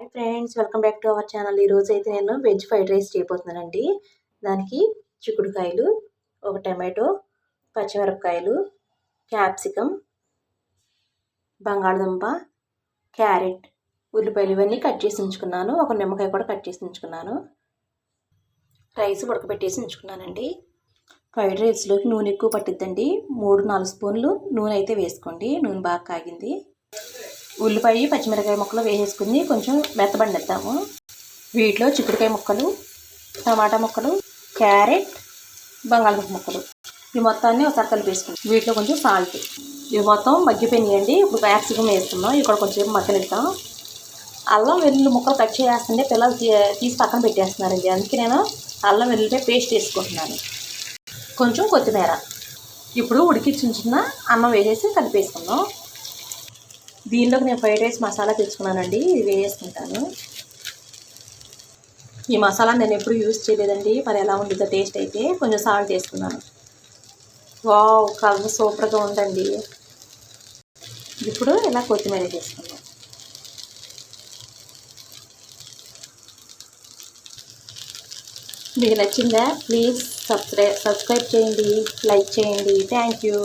Hi friends, welcome back to our channel. ఈరోజు అయితే నేను వెజ్ ఫ్రైడ్ రైస్ చేయబోతున్నానండి. దానికి చిక్కుడుకాయలు, ఒక టమాటో, పచ్చిమిరపకాయలు, క్యాప్సికమ్, బంగాళదుంప, క్యారెట్, ఉల్లిపాయలు ఇవన్నీ కట్ చేసి ఉంచుకున్నాను. ఒక నిమ్మకాయ కూడా కట్ చేసి ఉంచుకున్నాను. రైస్ ఉడకబెట్టేసి ఉంచుకున్నానండి. ఫ్రైడ్ రైస్లోకి నూనె ఎక్కువ పట్టిద్దండి. 3-4 స్పూన్లు నూనె అయితే వేసుకోండి. నూనె బాగా కాగింది. ఉల్లిపాయ, పచ్చిమిరపకాయ ముక్కలు వేసేసుకుని కొంచెం మెత్తబడినిద్దాము. వీటిలో చిక్కుడుకాయ ముక్కలు, టమాటా ముక్కలు, క్యారెట్, బంగాళదుంప ముక్కలు ఈ మొత్తాన్ని ఒకసారి కలిపేసుకుంటాం. వీటిలో కొంచెం సాల్ట్. ఇవి మొత్తం మగ్గిపోయినాయండి. ఇప్పుడు క్యాప్సికం వేస్తున్నాం. ఇక్కడ కొంచెం మగ్గనిద్దాం. అల్లం వెల్లుల్లి ముక్కలు కట్ చేస్తుంటే పిల్లలు తీసి పక్కన పెట్టేస్తున్నారండి. అందుకే నేను అల్లం వెల్లుల్లిపై పేస్ట్ వేసుకుంటున్నాను. కొంచెం కొత్తిమీర. ఇప్పుడు ఉడికించున్న అన్నం వేసేసి కలిపేసుకుందాం. దీనిలోకి నేను ఫ్రైడ్ రైస్ మసాలా తెచ్చుకున్నానండి. ఇది వేసుకుంటాను. ఈ మసాలా నేను ఎప్పుడు యూజ్ చేయలేదండి. మరి ఎలా ఉంటుందో టేస్ట్ అయితే కొంచెం సాల్ట్ వేసుకున్నాను. వావ్, కలర్ సూపర్గా ఉందండి. ఇప్పుడు ఇలా కొత్తిమీర వేసుకుందాం. మీకు నచ్చిందా? ప్లీజ్ సబ్స్క్రైబ్ చేయండి, లైక్ చేయండి. Thank you.